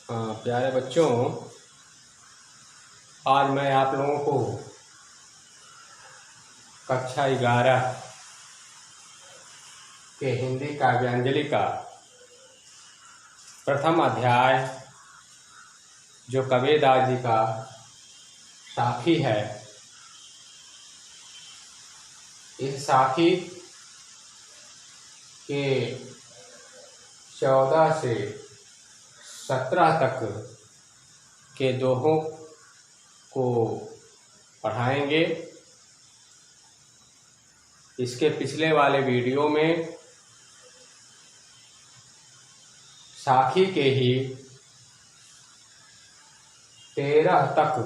प्यारे बच्चों, आज मैं आप लोगों को कक्षा 11 के हिंदी काव्यांजलि का प्रथम अध्याय जो कबीरदास जी का साखी है, इस साखी के 14 से 17 तक के दोहों को पढ़ाएंगे। इसके पिछले वाले वीडियो में साखी के ही 13 तक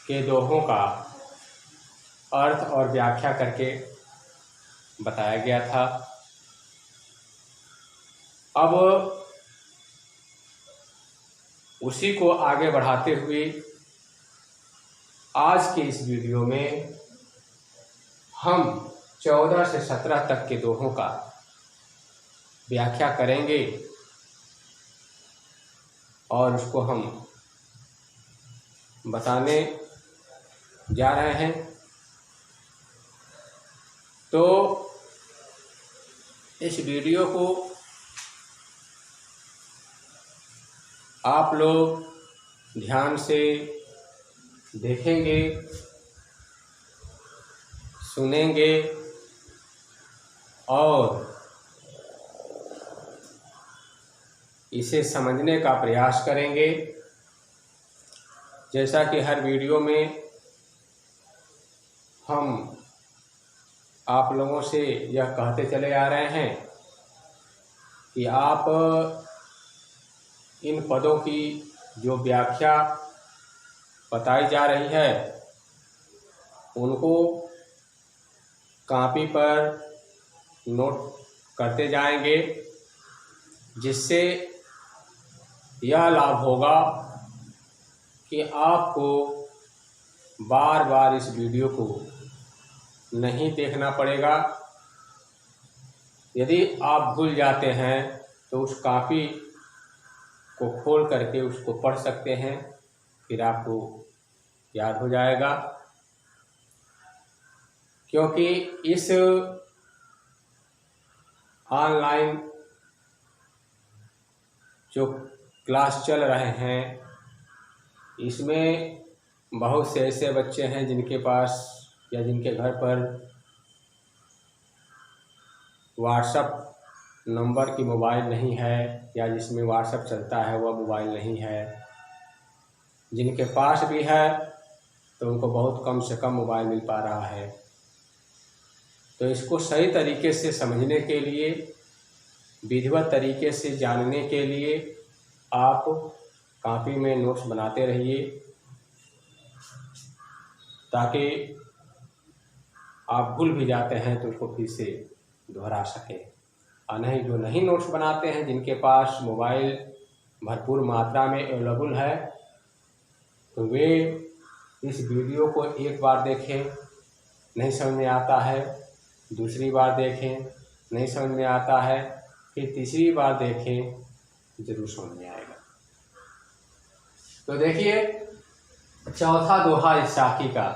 के दोहों का अर्थ और व्याख्या करके बताया गया था। अब उसी को आगे बढ़ाते हुए आज के इस वीडियो में हम 14 से 17 तक के दोहों का व्याख्या करेंगे और उसको हम बताने जा रहे हैं। तो इस वीडियो को आप लोग ध्यान से देखेंगे, सुनेंगे और इसे समझने का प्रयास करेंगे। जैसा कि हर वीडियो में हम आप लोगों से यह कहते चले आ रहे हैं कि आप इन पदों की जो व्याख्या बताई जा रही है उनको कॉपी पर नोट करते जाएंगे, जिससे यह लाभ होगा कि आपको बार बार इस वीडियो को नहीं देखना पड़ेगा। यदि आप भूल जाते हैं तो उस कॉपी को खोल करके उसको पढ़ सकते हैं, फिर आपको याद हो जाएगा। क्योंकि इस ऑनलाइन जो क्लास चल रहे हैं इसमें बहुत से ऐसे बच्चे हैं जिनके पास या जिनके घर पर व्हाट्सएप नंबर की मोबाइल नहीं है या जिसमें व्हाट्सएप चलता है वह मोबाइल नहीं है। जिनके पास भी है तो उनको बहुत कम से कम मोबाइल मिल पा रहा है। तो इसको सही तरीके से समझने के लिए, विधिवत तरीके से जानने के लिए आप कॉपी में नोट्स बनाते रहिए, ताकि आप भूल भी जाते हैं तो उसको फिर से दोहरा सकें। और नहीं, जो नहीं नोट्स बनाते हैं, जिनके पास मोबाइल भरपूर मात्रा में अवेलेबल है, तो वे इस वीडियो को एक बार देखें, नहीं समझ में आता है, दूसरी बार देखें, नहीं समझ में आता है, फिर तीसरी बार देखें, जरूर समझ में आएगा। तो देखिए, चौथा दोहा इस साखी का,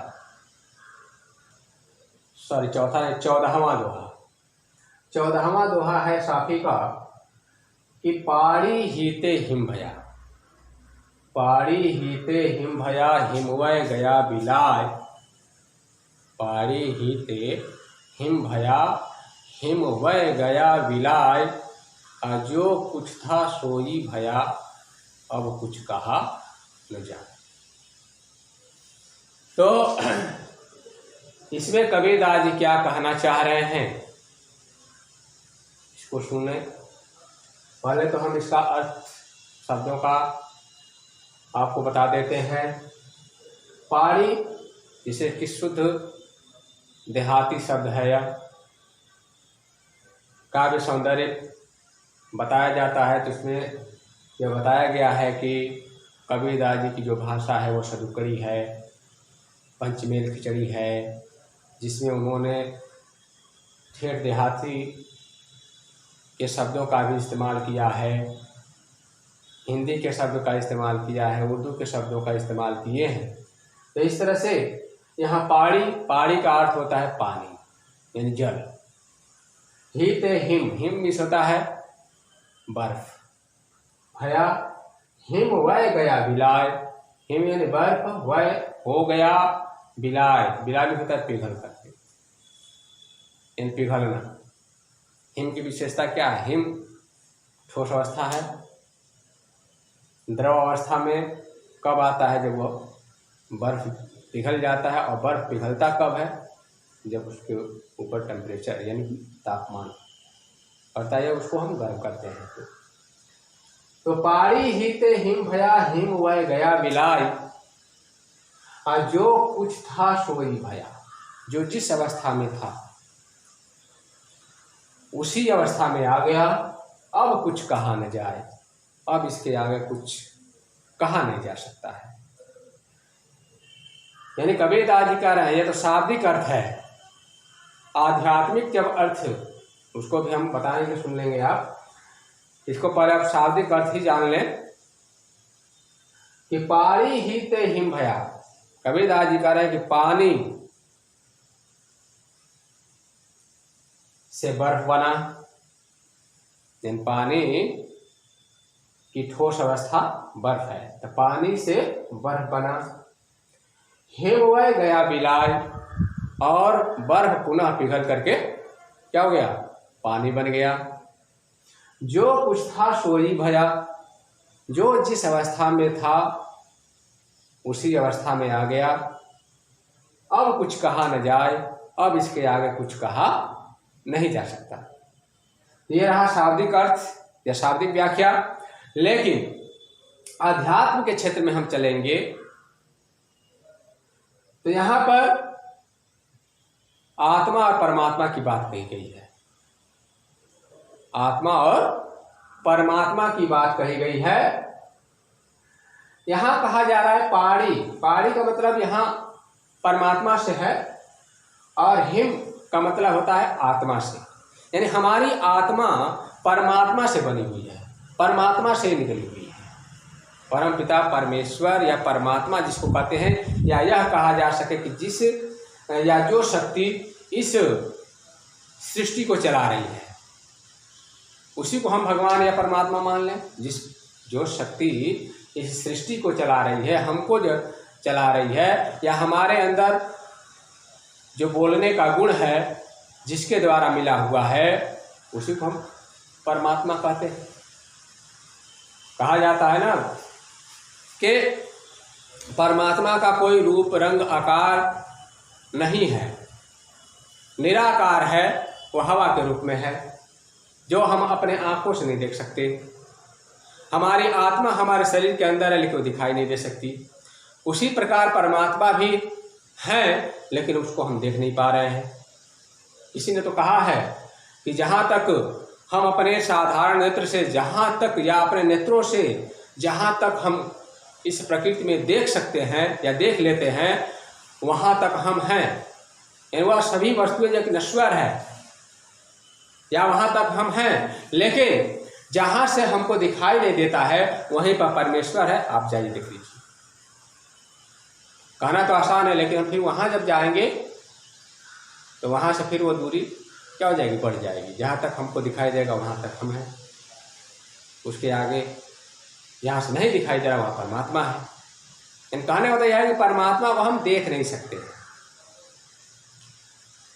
सॉरी चौथा है, 14वां दोहा। 14वां दोहा है साखी का कि पाड़ी हीते हिम भया, पाड़ी हीते हिम भया, हिमवय गया बिलाय। पाड़ी हीते हिम भया, हिमवय गया बिलाय। जो कुछ था सोई भया, अब कुछ कहा न जाए। तो इसमें कबीरदास जी क्या कहना चाह रहे हैं, इसको सुने। पहले तो हम इसका अर्थ शब्दों का आपको बता देते हैं। पाड़ी जिसे कि शुद्ध देहाती शब्द है, यह काव्य सौंदर्य बताया जाता है। तो इसमें यह बताया गया है कि कबीरदास जी की जो भाषा है वो सदुकड़ी है, पंचमेल खिचड़ी है, जिसमें उन्होंने ठेठ देहाती के शब्दों का भी इस्तेमाल किया है। हिंदी के शब्द का इस्तेमाल किया है, उर्दू के शब्दों का इस्तेमाल किए हैं। तो इस तरह से यहाँ पाड़ी, पाड़ी का अर्थ होता है पानी यानी जल। हित हिम, हिम मीन्स होता है बर्फ। भया हिम वय गया विलाय, हिम यानी बर्फ, वय हो गया, विलाय, विलाय भी होता है पिघल करके, इन पिघलना। हिम की विशेषता क्या है? हिम ठोस अवस्था है। द्रव अवस्था में कब आता है? जब वह बर्फ पिघल जाता है। और बर्फ पिघलता कब है? जब उसके ऊपर टेम्परेचर यानी तापमान बढ़ता है, उसको हम गर्म करते हैं। तो पाड़ी हिते हिम भया, हिम वय गया विलाय, और जो कुछ था सोई भया, जो जिस अवस्था में था उसी अवस्था में आ गया। अब कुछ कहा न जाए, अब इसके आगे कुछ कहा नहीं जा सकता है। यानी कबीरदास जी कह रहे हैं, ये तो शाब्दिक अर्थ है। आध्यात्मिक जब अर्थ, उसको भी हम बताएंगे, सुन लेंगे आप। इसको पहले आप शाब्दिक अर्थ ही जान लें कि पानी ही ते हिम भया। कबीरदास जी कह रहे हैं कि पानी से बर्फ बना, यानी पानी की ठोस अवस्था बर्फ है, तो पानी से बर्फ बना। हिम वय गया विलाय, और बर्फ पुनः पिघल करके क्या हो गया? पानी बन गया। जो कुछ था सोई भया, जो जिस अवस्था में था उसी अवस्था में आ गया। अब कुछ कहा न जाए, अब इसके आगे कुछ कहा नहीं जा सकता। ये रहा शाब्दिक अर्थ या शाब्दिक व्याख्या। लेकिन अध्यात्म के क्षेत्र में हम चलेंगे तो यहां पर आत्मा और परमात्मा की बात कही गई है। आत्मा और परमात्मा की बात कही गई है। यहां कहा जा रहा है पाड़ी, पाड़ी का मतलब यहां परमात्मा से है, और हिम का मतलब होता है आत्मा से। यानी हमारी आत्मा परमात्मा से बनी हुई है, परमात्मा से निकली हुई है। परम पिता परमेश्वर या परमात्मा जिसको कहते हैं, या यह कहा जा सके कि जिस या जो शक्ति इस सृष्टि को चला रही है, उसी को हम भगवान या परमात्मा मान लें। जो शक्ति इस सृष्टि को चला रही है, हमको जो चला रही है, या हमारे अंदर जो बोलने का गुण है जिसके द्वारा मिला हुआ है, उसी को हम परमात्मा कहते हैं। कहा जाता है ना कि परमात्मा का कोई रूप रंग आकार नहीं है, निराकार है, वो हवा के रूप में है, जो हम अपने आंखों से नहीं देख सकते। हमारी आत्मा हमारे शरीर के अंदर है, लेकिन वो दिखाई नहीं दे सकती। उसी प्रकार परमात्मा भी है, लेकिन उसको हम देख नहीं पा रहे हैं। इसी ने तो कहा है कि जहाँ तक हम अपने साधारण नेत्र से, जहाँ तक या अपने नेत्रों से जहाँ तक हम इस प्रकृति में देख सकते हैं या देख लेते हैं, वहाँ तक हम हैं। वह सभी वस्तुएं जो नश्वर है, या वहाँ तक हम हैं, लेकिन जहाँ से हमको दिखाई नहीं देता है वहीं पर परमेश्वर है। आप जाइए देख लीजिए। कहना तो आसान है, लेकिन फिर वहाँ जब जाएंगे तो वहाँ से फिर वो दूरी क्या हो जाएगी? बढ़ जाएगी। जहाँ तक हमको दिखाई देगा वहाँ तक हम हैं, उसके आगे जहाँ से नहीं दिखाई दे रहा वहाँ परमात्मा है। इन कहने होता यह है कि परमात्मा को हम देख नहीं सकते।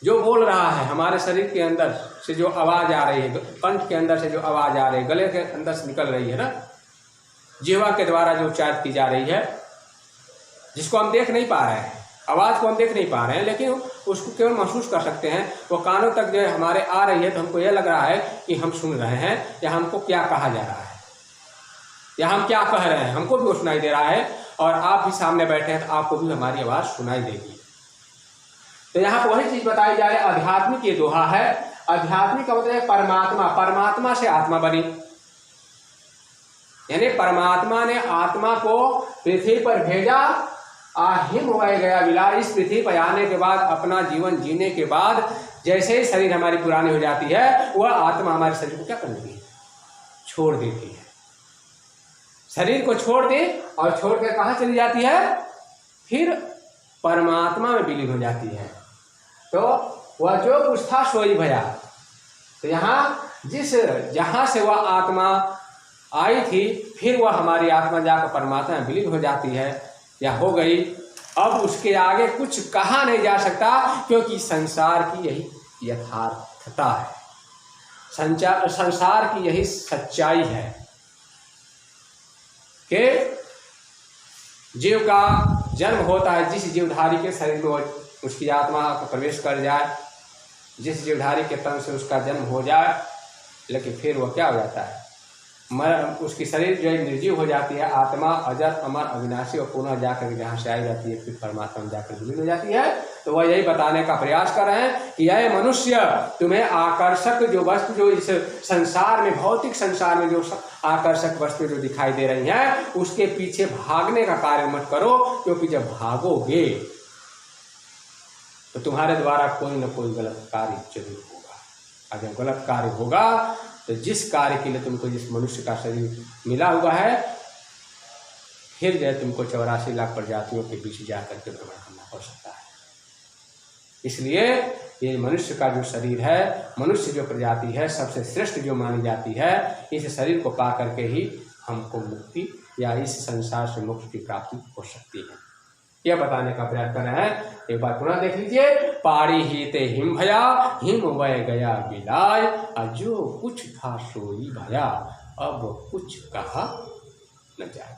जो बोल रहा है, हमारे शरीर के अंदर से जो आवाज़ आ रही है, कंठ के अंदर से जो आवाज़ आ रही है, गले के अंदर से निकल रही है ना, जिह्वा के द्वारा जो उच्चारित की जा रही है, जिसको हम देख नहीं पा रहे हैं, आवाज़ को हम देख नहीं पा रहे हैं, लेकिन उसको केवल महसूस कर सकते हैं। वो कानों तक जो हमारे आ रही है, तो हमको यह लग रहा है कि हम सुन रहे हैं, या हमको क्या कहा जा रहा है, या हम क्या कह रहे हैं, हमको भी वो सुनाई दे रहा है। और आप भी सामने बैठे हैं तो आपको भी हमारी आवाज़ सुनाई देगी। तो यहाँ पर वही चीज़ बताई जा रही है। आध्यात्मिक ये दोहा है। आध्यात्मिक का मतलब है परमात्मा, परमात्मा से आत्मा बनी। यानी परमात्मा ने आत्मा को पृथ्वी पर भेजा, हिम वय गया विलाय। इस पृथ्वी पर आने के बाद, अपना जीवन जीने के बाद, जैसे ही शरीर हमारी पुरानी हो जाती है, वह आत्मा हमारे शरीर को क्या कर देती है? छोड़ देती है। शरीर को छोड़ दे और छोड़ कर कहाँ चली जाती है, फिर परमात्मा में विलीन हो जाती है। तो वह जो कुछ था सोई भया। तो यहाँ जहाँ से वह आत्मा आई थी, फिर वह हमारी आत्मा जाकर परमात्मा में विलीन हो जाती है या हो गई। अब उसके आगे कुछ कहा नहीं जा सकता, क्योंकि संसार की यही यथार्थता है, संसार की यही सच्चाई है कि जीव का जन्म होता है। जिस जीवधारी के शरीर में उसकी आत्मा का प्रवेश कर जाए, जिस जीवधारी के तन से उसका जन्म हो जाए, लेकिन फिर वो क्या हो जाता है, उसकी शरीर जो है निर्जीव हो जाती है। आत्मा अजर अमर अविनाशी और पुनः जाकर जहाँ से आई जाती है, फिर परमात्मा में जाकर विलीन हो जाती है। तो वह यही बताने का प्रयास कर रहे हैं कि यह मनुष्य, तुम्हें आकर्षक जो वस्तु जो इस संसार में, भौतिक संसार में जो आकर्षक वस्तु जो दिखाई दे रही हैं, उसके पीछे भागने का कार्य मत करो, क्योंकि जब भागोगे तो तुम्हारे द्वारा कोई न कोई गलत कार्य जरूर होगा। अगर गलत कार्य होगा तो जिस कार्य के लिए तुमको जिस मनुष्य का शरीर मिला हुआ है, फिर जो तुमको 84 लाख प्रजातियों के बीच जाकर के भ्रमण करना हो सकता है। इसलिए ये मनुष्य का जो शरीर है, मनुष्य जो प्रजाति है, सबसे श्रेष्ठ जो मानी जाती है, इस शरीर को पा करके ही हमको मुक्ति या इस संसार से मुक्ति की प्राप्ति हो सकती है। यह बताने का प्रयास कर रहे हैं। एक बार पुनः देख लीजिए। पाड़ी ही ते हिम भया, हिम वह गया बिलाय, जो कुछ था सोई भया, अब कुछ कहा न जाए।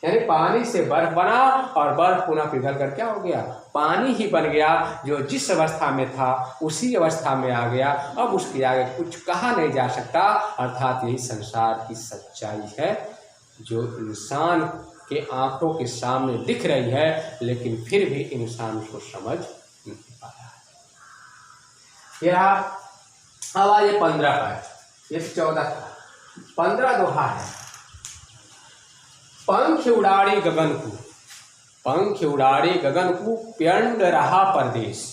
यानी पानी से बर्फ बना और बर्फ पुनः पिघल कर क्या हो गया, पानी ही बन गया। जो जिस अवस्था में था उसी अवस्था में आ गया। अब उसके आगे कुछ कहा नहीं जा सकता। अर्थात यही संसार की सच्चाई है, जो इंसान के आंखों के सामने दिख रही है, लेकिन फिर भी इंसान उसको समझ नहीं पा रहा है। यह अब ये 15 का है, ये 14 का, 15 दोहा है। पंख उड़ाड़ी गगन को, पंख उड़ाड़ी गगन को, प्यंड रहा परदेश।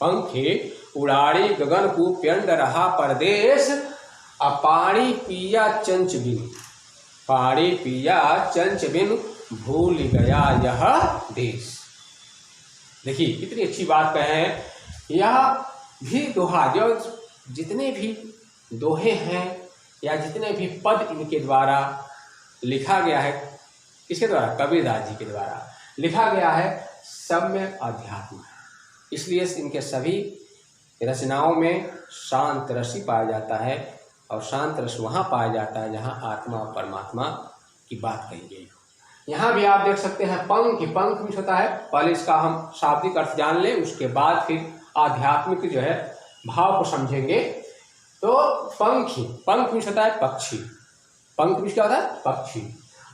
पंख उड़ाड़ी गगन को, प्यंड रहा परदेश, अपाड़ी पिया चंच बिन, पाड़ी पिया चंच बिन, भूल गया यह देश। देखिए कितनी अच्छी बात कहे हैं। यह भी दोहा, जो जितने भी दोहे हैं या जितने भी पद इनके द्वारा लिखा गया है, किसके द्वारा, कबीरदास जी के द्वारा लिखा गया है, सब में अध्यात्म है। इसलिए इनके सभी रचनाओं में शांत रस पाया जाता है, और शांत रस वहाँ पाया जाता है जहाँ आत्मा और परमात्मा की बात कही गई हो। यहाँ भी आप देख सकते हैं पंख, पंख भी होता है। पहले इसका हम शाब्दिक अर्थ जान लें, उसके बाद फिर आध्यात्मिक जो है भाव को समझेंगे। तो पंखी, पंख भी होता है पक्षी, पंख भी क्या होता है, पक्षी।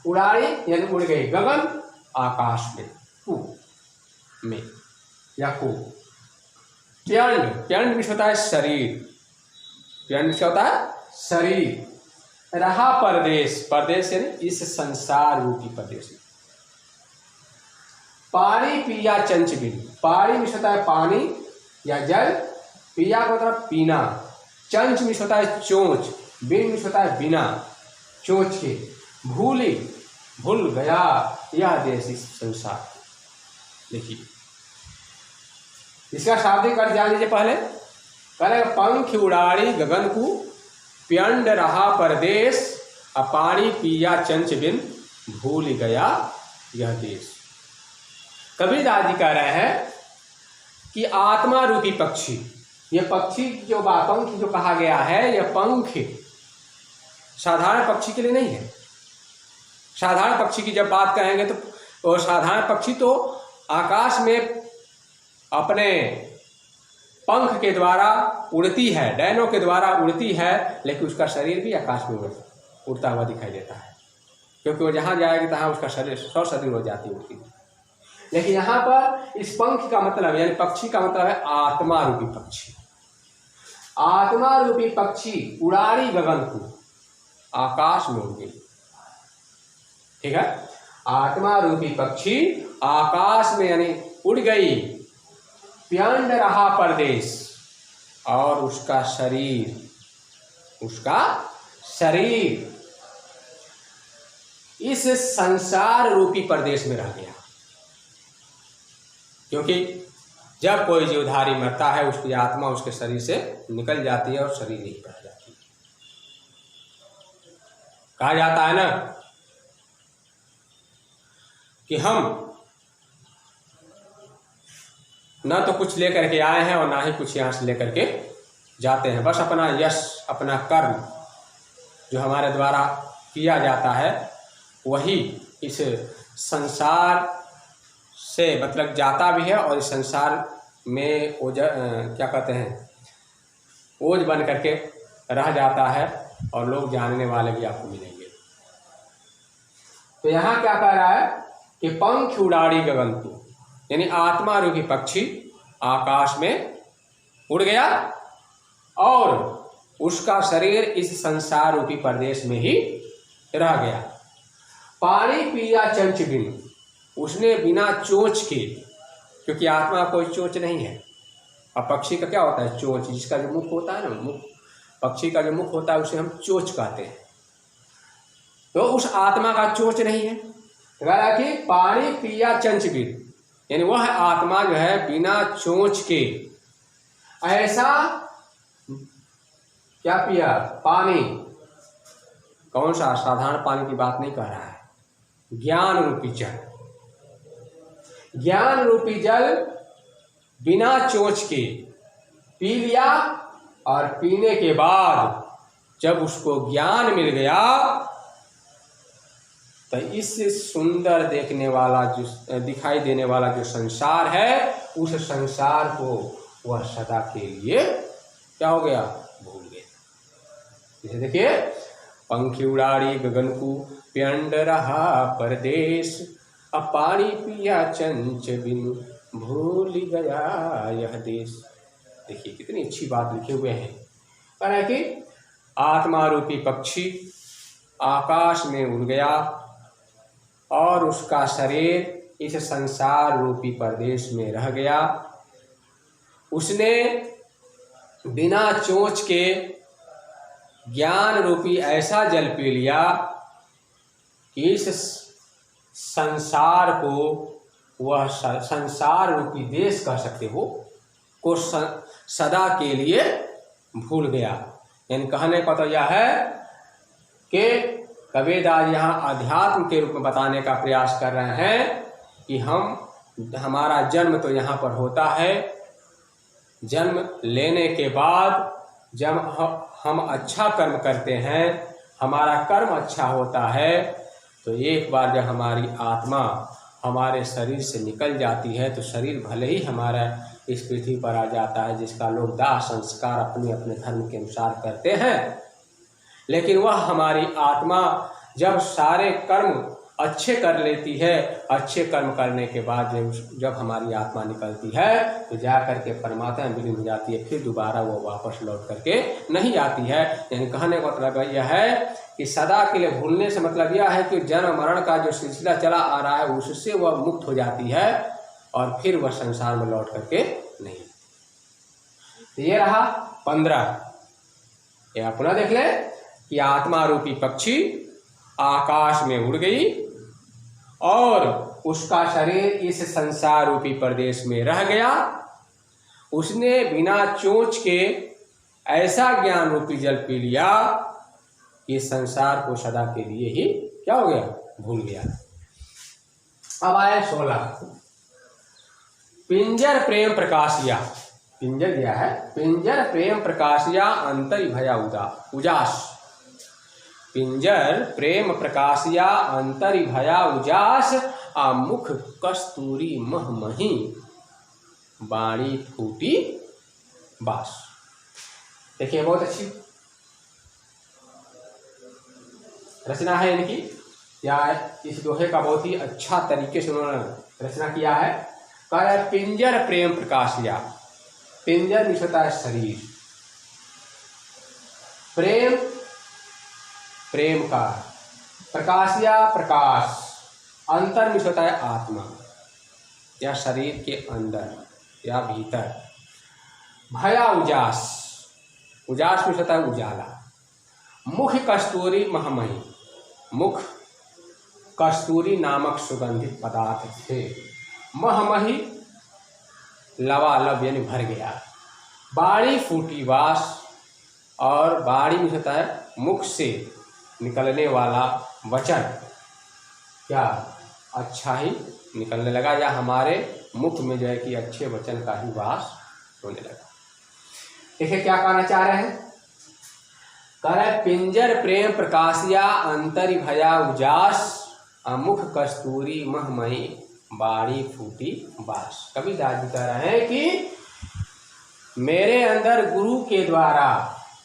उड़ाड़ी यानी उड़ गई, गगन आकाश में, कू में या कू। प्यंड, प्यंड भी होता है शरीर, प्यंड क्या होता है, शरीर। रहा परदेश, परदेश यानी इस संसार रूपी परदेश। पानी पिया चंच बिन, पानी में होता है पानी या जल, पिया का मतलब पीना, चंच में होता है चोंच, बिन में होता है बिना, चोंच के। भूली, भूल गया यह देश इस संसार। देखिए इसका शाब्दिक अर्थ जान लीजिए। पहले पंख उड़ाड़ी गगन को, प्यंड रहा परदेश, अपाड़ी पिया चंच बिन, भूल गया यह देश। कबीरदास जी कह रहे हैं कि आत्मा रूपी पक्षी, यह पक्षी जो पंख जो कहा गया है, यह पंख साधारण पक्षी के लिए नहीं है। साधारण पक्षी की जब बात कहेंगे तो साधारण पक्षी तो आकाश में अपने पंख के द्वारा उड़ती है, डैनों के द्वारा उड़ती है, लेकिन उसका शरीर भी आकाश में उड़ता हुआ दिखाई देता है, क्योंकि वो जहाँ जाएगी तहाँ उसका शरीर सशरीर हो जाती है, उड़ती। लेकिन यहाँ पर इस पंख का मतलब यानी पक्षी का मतलब है आत्मा रूपी पक्षी। आत्मा रूपी पक्षी उड़ाड़ी गगन को, आकाश में उड़ गई। ठीक है, आत्मा रूपी पक्षी आकाश में यानी उड़ गई। प्यंड रहा परदेश, और उसका शरीर, उसका शरीर इस संसार रूपी प्रदेश में रह गया। क्योंकि जब कोई जीवधारी मरता है उसकी आत्मा उसके शरीर से निकल जाती है और शरीर नहीं रह जाती है। कहा जाता है ना कि हम न तो कुछ लेकर के आए हैं और ना ही कुछ यहाँ से लेकर के जाते हैं। बस अपना यश, अपना कर्म जो हमारे द्वारा किया जाता है वही इस संसार से मतलब जाता भी है और इस संसार में क्या कहते हैं, ओझ बन करके रह जाता है और लोग जानने वाले भी आपको मिलेंगे। तो यहाँ क्या कह रहा है कि पंख उड़ाड़ी गगनतु, यानी आत्मा रूपी पक्षी आकाश में उड़ गया और उसका शरीर इस संसार रूपी प्रदेश में ही रह गया। पानी पिया चंच बिन, उसने बिना चोंच के, क्योंकि आत्मा कोई चोंच नहीं है। अब पक्षी का क्या होता है, चोंच, जिसका जो मुख होता है ना, मुख, पक्षी का जो मुख होता है उसे हम चोंच कहते हैं। तो उस आत्मा का चोंच नहीं है। कहा कि पानी पिया चंच बिन, यानी वह आत्मा जो है बिना चोंच के ऐसा क्या पिया, पानी, कौन सा, साधारण पानी की बात नहीं कर रहा है, ज्ञान रूपी जल, ज्ञान रूपी जल बिना चोंच के पी लिया। और पीने के बाद जब उसको ज्ञान मिल गया तो इस सुंदर देखने वाला जो दिखाई देने वाला जो संसार है, उस संसार को वह सदा के लिए क्या हो गया, भूल गया। जैसे देखिए, पंखी उड़ाड़ी गगन को प्यंड रहा परदेश, अब पानी पिया चंच बिन भूल गया यह देश। देखिए कितनी अच्छी बात लिखे हुए हैं। कह रहा है कि आत्मा रूपी पक्षी आकाश में उड़ गया और उसका शरीर इस संसार रूपी प्रदेश में रह गया। उसने बिना चोंच के ज्ञान रूपी ऐसा जल पी लिया कि इस संसार को, वह संसार रूपी देश कह सकते हो, को सदा के लिए भूल गया। यानी कहने का तो यह है कि कबीरदास यहाँ अध्यात्म के रूप में बताने का प्रयास कर रहे हैं कि हमारा जन्म तो यहाँ पर होता है। जन्म लेने के बाद जब हम अच्छा कर्म करते हैं, हमारा कर्म अच्छा होता है, तो एक बार जब हमारी आत्मा हमारे शरीर से निकल जाती है तो शरीर भले ही हमारा इस पृथ्वी पर आ जाता है, जिसका लोग दाह संस्कार अपने अपने धर्म के अनुसार करते हैं, लेकिन वह हमारी आत्मा जब सारे कर्म अच्छे कर लेती है, अच्छे कर्म करने के बाद जब हमारी आत्मा निकलती है तो जा करके परमात्मा में विलीन हो जाती है। फिर दोबारा वो वापस लौट करके नहीं आती है। यानी कहने का मतलब यह है कि सदा के लिए भूलने से मतलब यह है कि जन्म मरण का जो सिलसिला चला आ रहा है उससे वह मुक्त हो जाती है और फिर वह संसार में लौट करके नहीं। तो ये रहा 15। ये पुनः देख ले कि आत्मा रूपी पक्षी आकाश में उड़ गई और उसका शरीर इस संसार रूपी प्रदेश में रह गया। उसने बिना चोंच के ऐसा ज्ञान रूपी जल पी लिया कि संसार को सदा के लिए ही क्या हो गया, भूल गया। अब आए 16। पिंजर प्रेम प्रकाशिया, पिंजर दिया है, पिंजर प्रेम प्रकाशिया अंतरि भया उजास। पिंजर प्रेम प्रकाशिया अंतरि भया उजास, आ मुख कस्तूरी मह मही बाणी फूटी बास। देखिए बहुत अच्छी रचना है इनकी, या इस दोहे का बहुत ही अच्छा तरीके से उन्होंने रचना किया है। कह रहा है पिंजर प्रेम प्रकाशिया, पिंजर मीन्स होता है शरीर, प्रेम प्रेम का, प्रकाशिया प्रकाश, अंतर मीन्स होता है आत्मा या शरीर के अंदर या भीतर, भया उजास, उजास मीन्स होता है उजाला, मुख कस्तूरी महमही, मुख कस्तूरी नामक सुगंधित पदार्थ से महमही लबालब यानी भर गया। बाड़ी फूटी वास, और बाड़ी में होता है मुख से निकलने वाला वचन क्या अच्छा ही निकलने लगा, या हमारे मुख में जो है कि अच्छे वचन का ही वास होने लगा। देखिए क्या कहना चाह रहे हैं, कह रहे पिंजर प्रेम प्रकाशिया अंतरि भया उजास, अमुख कस्तूरी महमही बाड़ी फूटी बास। कबीरदास जी कह रहे हैं कि मेरे अंदर गुरु के द्वारा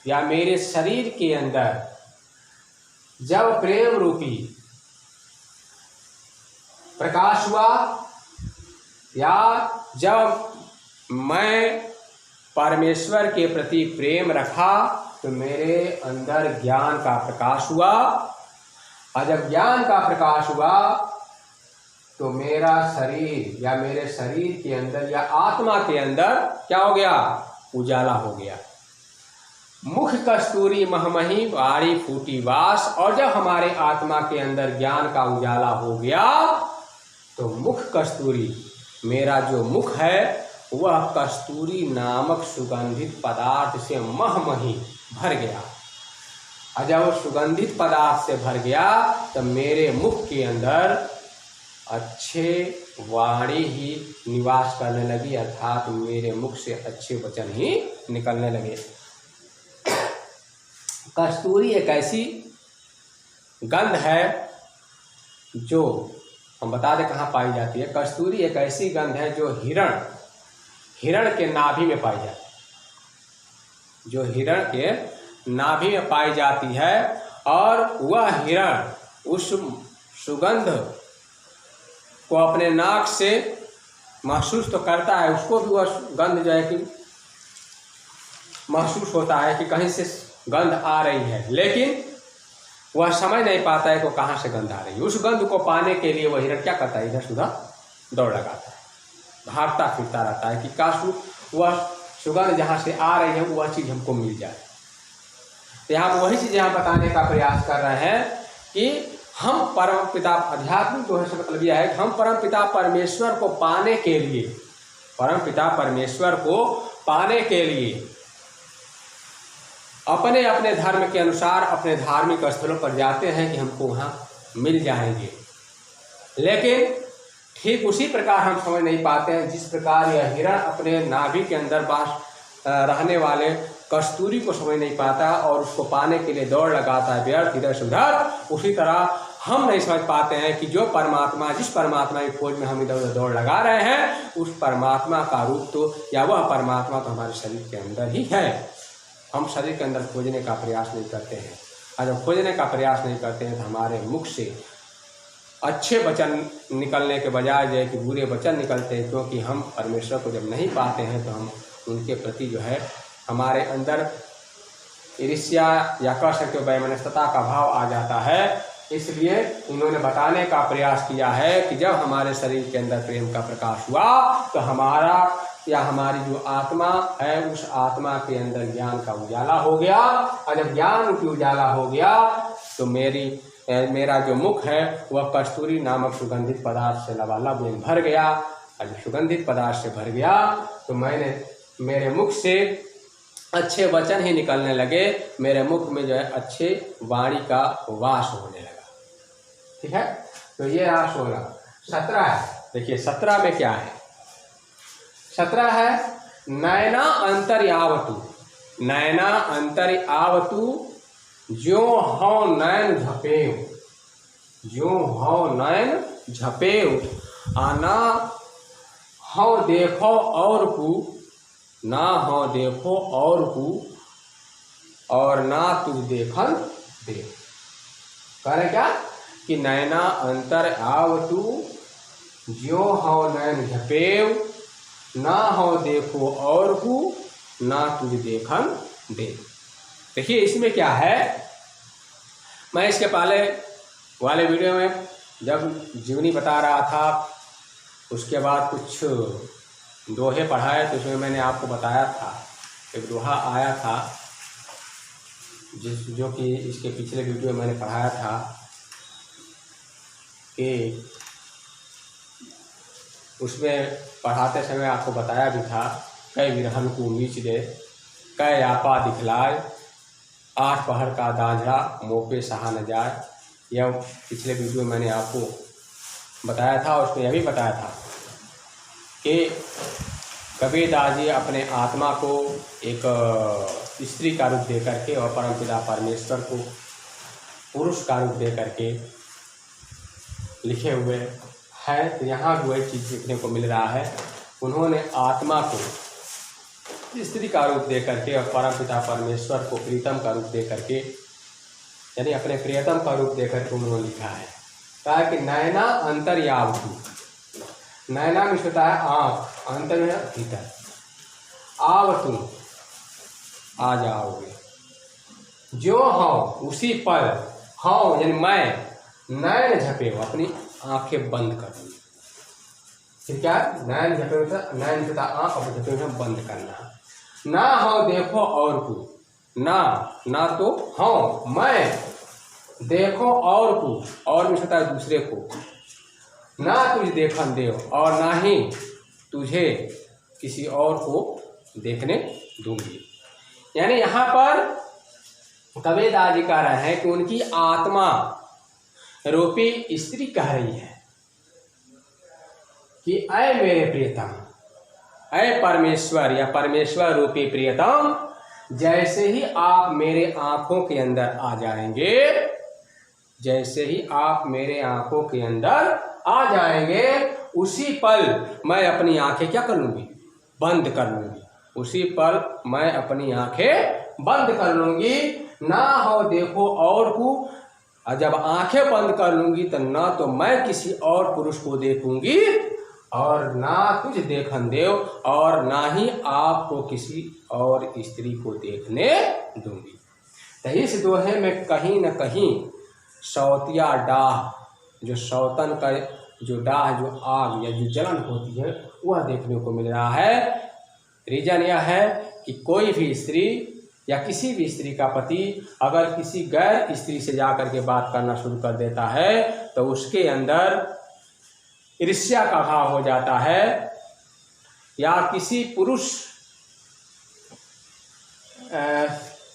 या मेरे शरीर के अंदर जब प्रेम रूपी प्रकाश हुआ, या जब मैं परमेश्वर के प्रति प्रेम रखा, तो मेरे अंदर ज्ञान का प्रकाश हुआ, और जब ज्ञान का प्रकाश हुआ तो मेरा शरीर या मेरे शरीर के अंदर या आत्मा के अंदर क्या हो गया, उजाला हो गया। मुख कस्तूरी महमही बाड़ी फूटी वास, और जब हमारे आत्मा के अंदर ज्ञान का उजाला हो गया तो मुख कस्तूरी, मेरा जो मुख है वह कस्तूरी नामक सुगंधित पदार्थ से महमही भर गया। और जब वो सुगंधित पदार्थ से भर गया तो मेरे मुख के अंदर अच्छे वाणी ही निवास करने लगी, अर्थात मेरे मुख से अच्छे वचन ही निकलने लगे। कस्तूरी एक ऐसी गंध है जो हम बता दें कहाँ पाई जाती है। कस्तूरी एक ऐसी गंध है जो हिरण के नाभि में पाई जाती है, जो हिरण के नाभि में पाई जाती है, और वह हिरण उस सुगंध को अपने नाक से महसूस तो करता है, उसको भी वह गंध जो है कि महसूस होता है कि कहीं से गंध आ रही है, लेकिन वह समझ नहीं पाता है कि कहाँ से गंध आ रही है। उस गंध को पाने के लिए वह हिरण क्या करता है, इधर से उधर दौड़ लगाता है, भागता फिरता रहता है कि काश वह सुगंध जहाँ से आ रही है वह चीज़ हमको मिल जाए। तो यहाँ वही चीज़ यहाँ बताने का प्रयास कर रहे हैं कि हम परम पिता, अध्यात्म जो है मतलब यह है कि हम परम पिता परमेश्वर को पाने के लिए, परम पिता परमेश्वर को पाने के लिए अपने अपने धर्म के अनुसार अपने धार्मिक स्थलों पर जाते हैं कि हमको वहाँ मिल जाएंगे, लेकिन ठीक उसी प्रकार हम समझ नहीं पाते हैं जिस प्रकार यह हिरण अपने नाभि के अंदर बास रहने वाले कस्तूरी को समझ नहीं पाता और उसको पाने के लिए दौड़ लगाता है व्यर्थ इधर से उधर, उसी तरह हम नहीं समझ पाते हैं कि जो परमात्मा, जिस परमात्मा की खोज में हम इधर उधर दौड़ लगा रहे हैं, उस परमात्मा का रूप तो या वह परमात्मा तो हमारे शरीर के अंदर ही है। हम शरीर के अंदर खोजने का प्रयास नहीं करते हैं, और जब खोजने का प्रयास नहीं करते हैं तो हमारे मुख से अच्छे वचन निकलने के बजाय जो है कि बुरे वचन निकलते हैं, क्योंकि हम परमेश्वर को जब नहीं पाते हैं तो हम उनके प्रति जो है हमारे अंदर ईर्ष्या या कह सकते हो वैमनस्यता का भाव आ जाता है। इसलिए इन्होंने बताने का प्रयास किया है कि जब हमारे शरीर के अंदर प्रेम का प्रकाश हुआ तो हमारा या हमारी जो आत्मा है उस आत्मा के अंदर ज्ञान का उजाला हो गया, और जब ज्ञान की उजाला हो गया तो मेरा जो मुख है वह कस्तूरी नामक सुगंधित पदार्थ से लबालब भर गया, और जब सुगंधित पदार्थ से भर गया तो मेरे मुख से अच्छे वचन ही निकलने लगे, मेरे मुख में जो है अच्छे वाणी का वास होने लगा। ठीक है, तो ये रहा 16। 17 है, देखिए 17 में क्या है। 17 है नैना अंतर्यावतु, नैना अंतर्यावतु ज्यो हौ नैन झपेऊ, ज्यो हौ नैन झपेऊ, आना हौ देखो और कु, ना हो देखो और कु, और ना तुझ देखन दे। कह रहे क्या कि नैना अंतर आवतु ज्यो हो नैन झपेव, ना हो देखो और कु, ना तुझ देखन दे। देखिए इसमें क्या है, मैं इसके पहले वाले वीडियो में जब जीवनी बता रहा था उसके बाद कुछ दोहे पढ़ाए तो उसमें मैंने आपको बताया था, एक दोहा आया था जो कि इसके पिछले वीडियो में मैंने पढ़ाया था कि उसमें पढ़ाते समय आपको बताया भी था, कई विरहन को नीच दे, कै आपा दिखलाए, 8 पहर का दाझड़ा मुँह पे सहा न जाए। यह पिछले वीडियो में मैंने आपको बताया था। उसमें यह भी बताया था कि कबीरदास जी अपने आत्मा को एक स्त्री का रूप दे करके और परमपिता परमेश्वर को पुरुष का रूप दे करके लिखे हुए है। तो यहाँ भी वही चीज़ देखने को मिल रहा है। उन्होंने आत्मा को स्त्री का रूप दे करके और परमपिता परमेश्वर को प्रीतम का रूप दे करके, यानी अपने प्रियतम का रूप दे करके उन्होंने लिखा है। कहा कि नैना अंतर्यावतु, नैना में होता है आँख, अंतर में भीतर, आवतु आ जाओगे, जो हूँ उसी पल हूँ यानी मैं, नैन झपे हो अपनी आंखें बंद कर दी। फिर क्या, नैन झपे होता, नैन होता आँख और झपे में बंद करना। ना हो देखो और को, ना तो हूँ मैं, देखो और को, और भी होता है दूसरे को, ना तुझे देखन दे और ना ही तुझे किसी और को देखने दूंगी। यानी यहाँ पर कबीरदास जी कह रहे हैं कि उनकी आत्मा रूपी स्त्री कह रही है कि ऐ मेरे प्रियतम, ऐ परमेश्वर या परमेश्वर रूपी प्रियतम, जैसे ही आप मेरे आंखों के अंदर आ जाएंगे, जैसे ही आप मेरे आंखों के अंदर आ जाएंगे, उसी पल मैं अपनी आंखें क्या कर लूँगी, बंद कर लूँगी। उसी पल मैं अपनी आंखें बंद कर लूँगी। ना हो देखो और को, और जब आंखें बंद कर लूँगी तो ना तो मैं किसी और पुरुष को देखूँगी और ना तुझ देखन देव, और ना ही आपको किसी और स्त्री को देखने दूंगी। तो इस दोहे में कहीं न कहीं सौतिया डाह, जो सौतन का जो डाह, जो आग या जो जलन होती है, वह देखने को मिल रहा है। रीजन यह है कि कोई भी स्त्री या किसी भी स्त्री का पति अगर किसी गैर स्त्री से जाकर के बात करना शुरू कर देता है तो उसके अंदर ईर्ष्या का भाव हो जाता है। या किसी पुरुष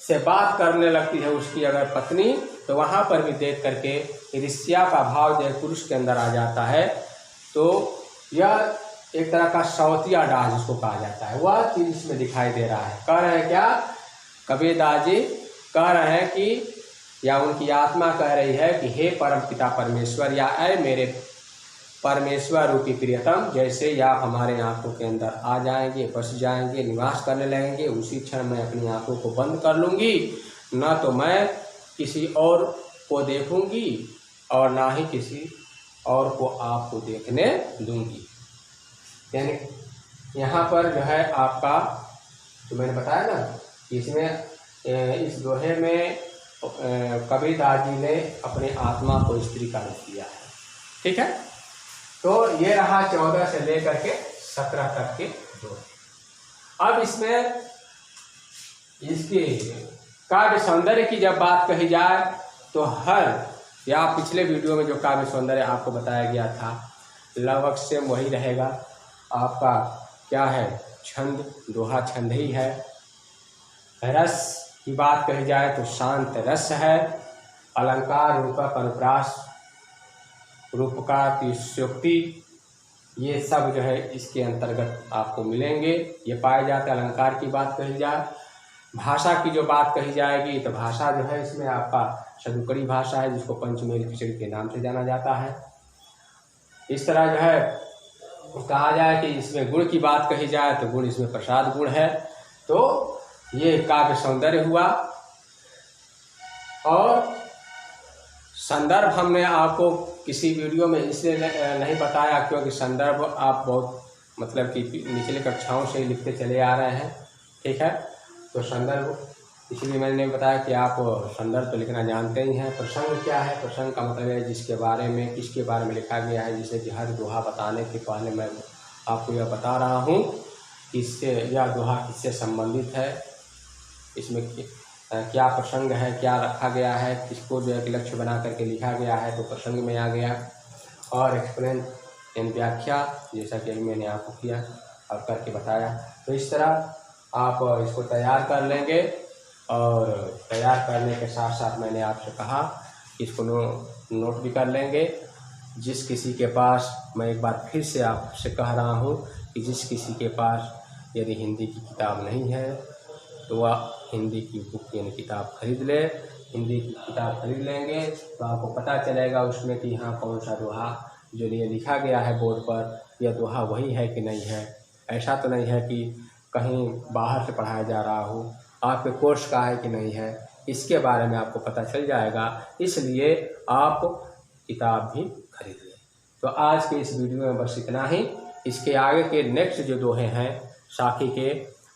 से बात करने लगती है उसकी अगर पत्नी, तो वहाँ पर भी देख करके ईर्ष्या का भाव जो पुरुष के अंदर आ जाता है। तो यह एक तरह का सौतिया डाह जिसको कहा जाता है, वह चीज़ इसमें दिखाई दे रहा है। कह रहे हैं क्या, कबीरदास जी कह रहे हैं कि, या उनकी आत्मा कह रही है कि हे परम पिता परमेश्वर, या ऐ मेरे परमेश्वर रूपी प्रियतम, जैसे ही आप हमारे आंखों के अंदर आ जाएंगे, बस जाएंगे, निवास करने लगेंगे, उसी क्षण मैं अपनी आंखों को बंद कर लूँगी। ना तो मैं किसी और को देखूँगी और ना ही किसी और को आपको देखने दूँगी। यानी यहाँ पर जो है आपका, जो मैंने बताया ना, इसमें इस दोहे में कबीरदास जी ने अपने आत्मा को स्त्री का रूप दिया है। ठीक है, तो ये रहा 14 से लेकर के 17 तक के दोहे। अब इसमें इसकी काव्य सौंदर्य की जब बात कही जाए तो या पिछले वीडियो में जो काव्य सौंदर्य आपको बताया गया था, लगभग सेम वही रहेगा। आपका क्या है, छंद, दोहा छंद ही है। रस की बात कही जाए तो शांत रस है। अलंकार, रूपक, अनुप्रास, रूपका, तिर्योक्ति, ये सब जो है इसके अंतर्गत आपको मिलेंगे, ये पाए जाते। अलंकार की बात कही जाए, भाषा की जो बात कही जाएगी तो भाषा जो है इसमें आपका शतुकड़ी भाषा है, जिसको पंचमेल खिचड़ी के नाम से जाना जाता है। इस तरह जो है कहा जाए कि इसमें गुण की बात कही जाए तो गुण इसमें प्रसाद गुण है। तो ये काव्य सौंदर्य हुआ। और संदर्भ हमने आपको किसी वीडियो में इसलिए नहीं बताया क्योंकि संदर्भ आप बहुत मतलब कि निचले कक्षाओं से लिखते चले आ रहे हैं। ठीक है, तो संदर्भ इसलिए मैंने बताया कि आप संदर्भ तो लिखना जानते ही हैं। प्रसंग क्या है, प्रसंग का मतलब है जिसके बारे में, किसके बारे में लिखा गया है। जैसे कि हर दोहा बताने के पहले मैं आपको यह बता रहा हूँ कि इससे यह दोहा किससे संबंधित है, इसमें क्या प्रसंग है, क्या रखा गया है, किसको जो एक लक्ष्य बना करके लिखा गया है, तो प्रसंग में आ गया। और एक्सप्लेन इन व्याख्या, जैसा कि अभी मैंने आपको किया और करके बताया। तो इस तरह आप इसको तैयार कर लेंगे और तैयार करने के साथ साथ मैंने आपसे कहा कि इसको नोट भी कर लेंगे। जिस किसी के पास, मैं एक बार फिर से आपसे कह रहा हूँ कि जिस किसी के पास यदि हिंदी की किताब नहीं है तो वह हिंदी की बुक यानी किताब खरीद ले। हिंदी की किताब खरीद लेंगे तो आपको पता चलेगा उसमें कि हाँ कौन सा दोहा जो ये लिखा गया है बोर्ड पर, यह दोहा वही है कि नहीं है। ऐसा तो नहीं है कि कहीं बाहर से पढ़ाया जा रहा हो, आपके कोर्स का है कि नहीं है, इसके बारे में आपको पता चल जाएगा। इसलिए आप किताब भी खरीद लें। तो आज के इस वीडियो में बस इतना ही। इसके आगे के नेक्स्ट जो दोहे हैं साखी के,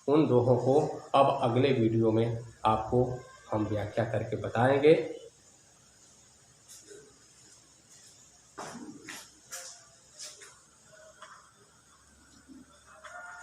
उन दोहों को अब अगले वीडियो में आपको हम व्याख्या करके बताएंगे।